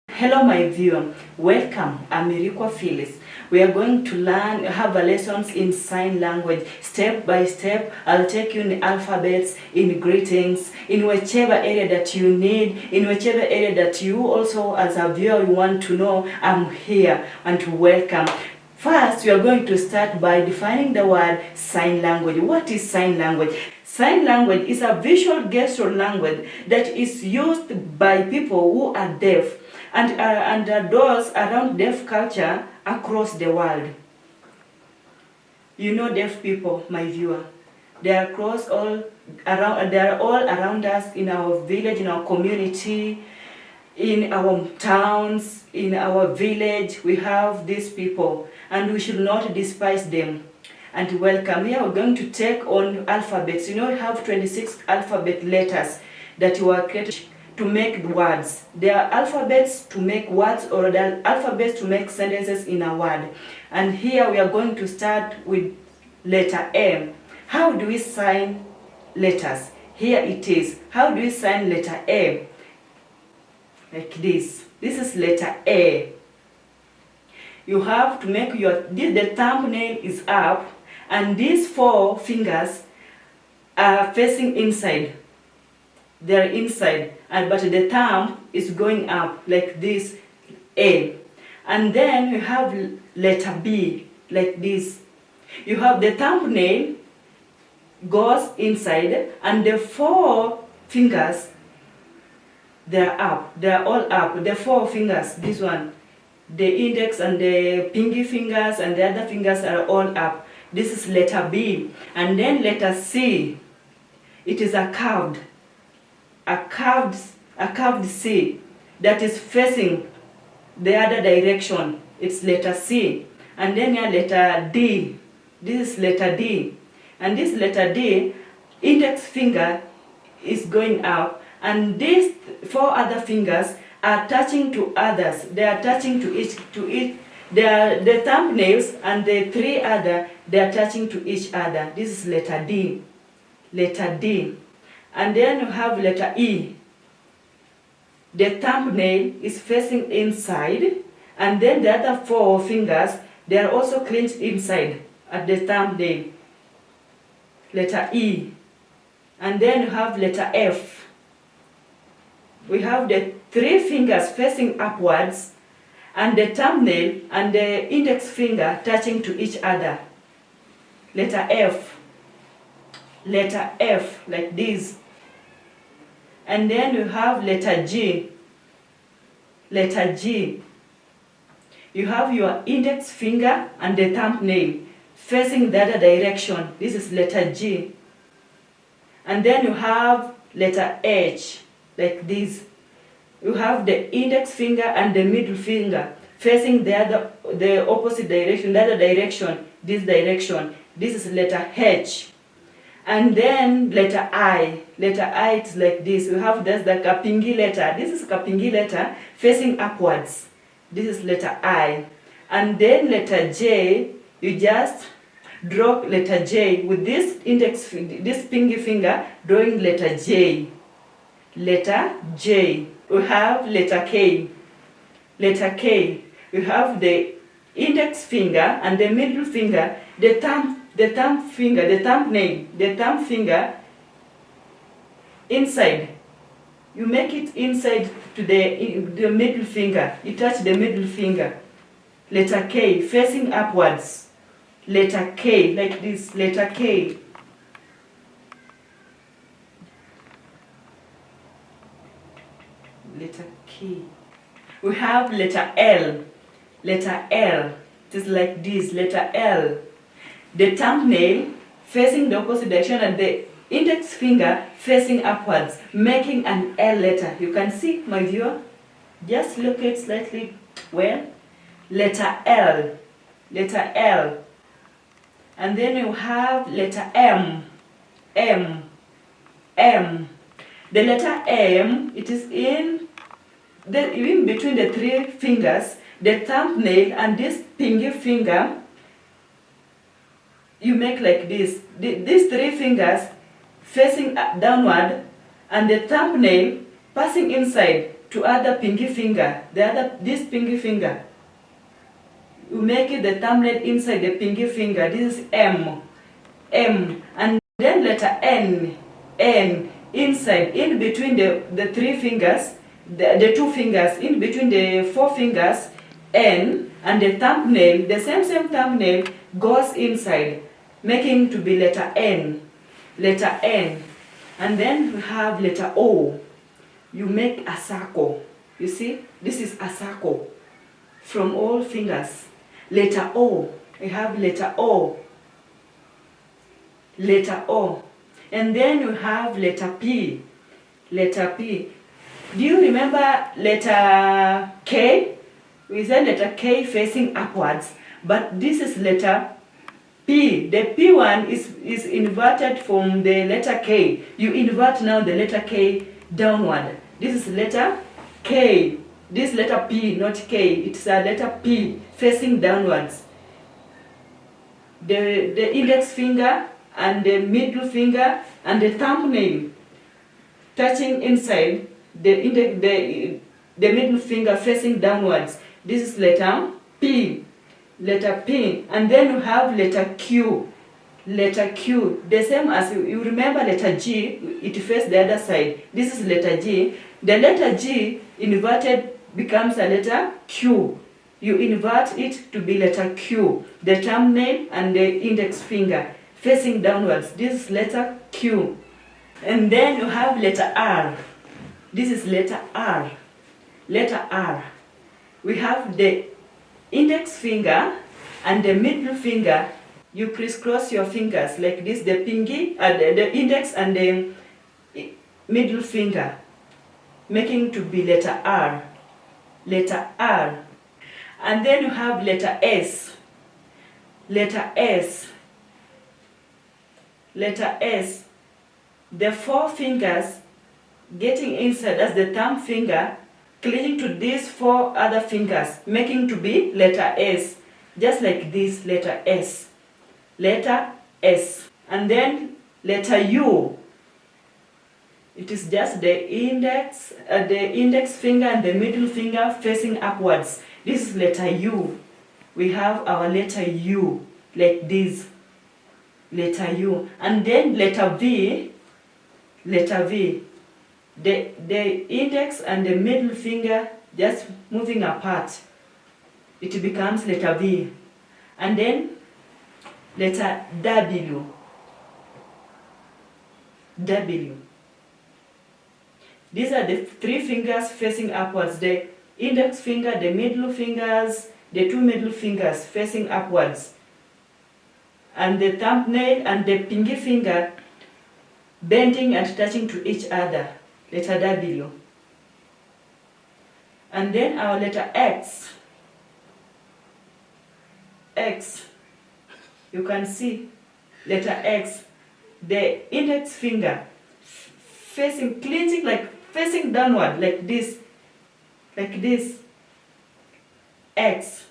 Hello my viewer, welcome. I'm Philis. We are going to have a lessons in sign language. Step by step, I'll take you in alphabets, in greetings, in whichever area that you need, in whichever area that you also as a viewer you want to know, I'm here and to welcome. First, we are going to start by defining the word sign language. What is sign language? Sign language is a visual gesture language that is used by people who are deaf and those around deaf culture across the world. You know deaf people, my viewer. They are all around us in our village, in our community, in our towns, in our village. We have these people and we should not despise them. And welcome. Here we're going to take on alphabets. You know, we have 26 alphabet letters that were created to make words. There are alphabets to make words, or there are alphabets to make sentences in a word. And here we are going to start with letter M. How do we sign letters? Here it is. How do we sign letter M? Like this. This is letter A. You have to make the thumbnail is up, and these 4 fingers are facing inside. They're inside, but the thumb is going up like this, A. And then you have letter B, like this. You have the thumbnail goes inside, and the 4 fingers, they're up. They're all up. The 4 fingers, this one, the index and the pinky fingers and the other fingers are all up. This is letter B. And then letter C, it is a curved C that is facing the other direction. It's letter C. And then here letter D. This is letter D. And this letter D, index finger is going up, and these 4 other fingers are touching to others. They are touching to each. They are the thumbnails, and the 3 other, they are touching to each other. This is letter D. Letter D. And then you have letter E. The thumbnail is facing inside, and then the other 4 fingers, they are also clenched inside at the thumbnail. Letter E. And then you have letter F. We have the 3 fingers facing upwards, and the thumbnail and the index finger touching to each other. Letter F. Letter F, like this. And then you have letter G. Letter G. You have your index finger and the thumbnail facing the other direction. This is letter G. And then you have letter H, like this. You have the index finger and the middle finger facing the opposite direction, the other direction, this direction. This is letter H. And then letter I. Letter I is like this. We have this, the kapingi letter. This is kapingi letter facing upwards. This is letter I. And then letter J, you just draw letter J with this index, this pinky finger, drawing letter J. Letter J. We have letter K. Letter K. You have the index finger and the middle finger, the thumb finger, the thumbnail, the thumb finger inside. You make it inside to the middle finger. You touch the middle finger. Letter K, facing upwards. Letter K, like this, letter K. Letter K. We have letter L. Letter L. It is like this, letter L. The thumbnail facing the opposite direction and the index finger facing upwards, making an L letter. You can see, my viewer, just look at slightly well. Letter L. Letter L. And then you have letter M. M. M. The letter M, it is in between the 3 fingers, the thumbnail and this pinky finger. you make like this. These three fingers facing downward, and the thumbnail passing inside to other pinky finger. This pinky finger. You make it the thumbnail inside the pinky finger. This is M, and then letter N, inside, in between the three fingers, the two fingers, in between the four fingers, N, and the thumbnail, the same thumbnail goes inside, making to be letter N, and then we have letter O. You make a circle. You see, this is a circle from all fingers. Letter O. We have letter O. And then you have letter P. Do you remember letter K? We said letter K facing upwards, but this is letter P. The P one is inverted from the letter K. You invert now the letter K downward. This is letter K. This letter P, not K. It's a letter P facing downwards. The index finger and the middle finger and the thumbnail touching inside, the middle finger facing downwards. This is letter P. And then you have letter Q. The same as you remember letter G, it faces the other side. This is letter G. The letter G inverted becomes a letter Q. You invert it to be letter Q. The thumbnail and the index finger facing downwards. This is letter Q. And then you have letter R. This is letter R. We have the index finger and the middle finger. You crisscross your fingers like this, the pinky, the index and the middle finger, making to be letter R. And then you have letter S. The four fingers getting inside as the thumb finger, clinging to these four other fingers, making to be letter S. Just like this, letter S. And then letter U. It is just the index finger and the middle finger facing upwards. This is letter U. We have our letter U, like this. Letter U. And then letter V. The index and the middle finger just moving apart. It becomes letter V. And then letter W. These are the three fingers facing upwards. The index finger, the middle fingers, the two middle fingers facing upwards. And the thumbnail and the pinky finger bending and touching to each other. Letter W. And then our letter X. You can see letter X. The index finger facing, clenching, like facing downward, like this. X.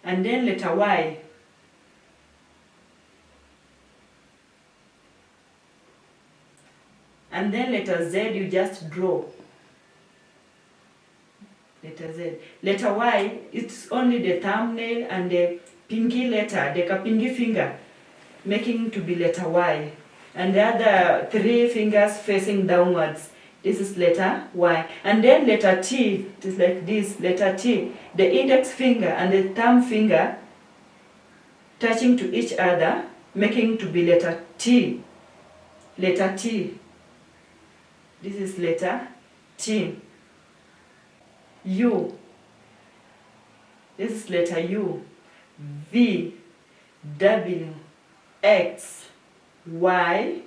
And then letter Y. And then letter Z, you just draw. Letter Z. Letter Y, it's only the thumbnail and the pinky letter, the pinky finger, making to be letter Y. And the other three fingers facing downwards. This is letter Y. And then letter T, it is like this, letter T. The index finger and the thumb finger touching to each other, making to be letter T. Letter T. This is letter T. U. This is letter U. V. W. X. Y.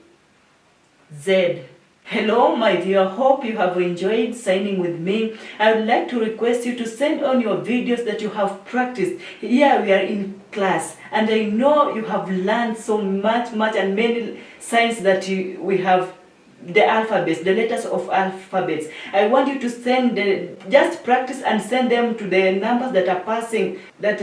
Z. Hello my viewer, hope you have enjoyed signing with me. I would like to request you to send on your videos that you have practiced. Here we are in class and I know you have learned so much and many signs that we have the alphabets, the letters of alphabets. I want you to send just practice and send them to the numbers that are passing on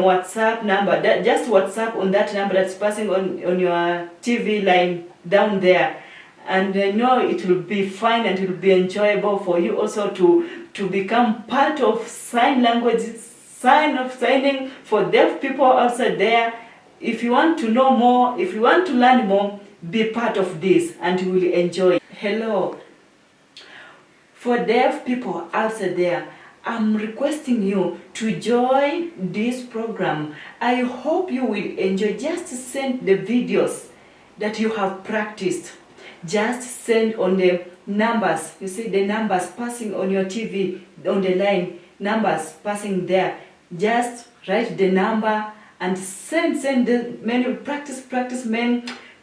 WhatsApp number. Just WhatsApp on that number that's passing on your TV line down there. And I know it will be fine and it will be enjoyable for you also to become part of sign language, signing for deaf people outside there. If you want to know more, if you want to learn more, be part of this and you will enjoy. Hello. For deaf people outside there, I'm requesting you to join this program. I hope you will enjoy. Just send the videos that you have practiced. Just send on the numbers. You see the numbers passing on your TV, on the line, numbers passing there. Just write the number and send the many practice many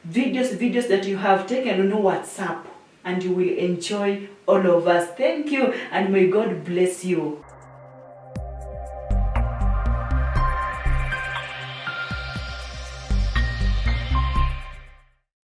videos that you have taken on WhatsApp, and you will enjoy all of us. Thank you, and may God bless you.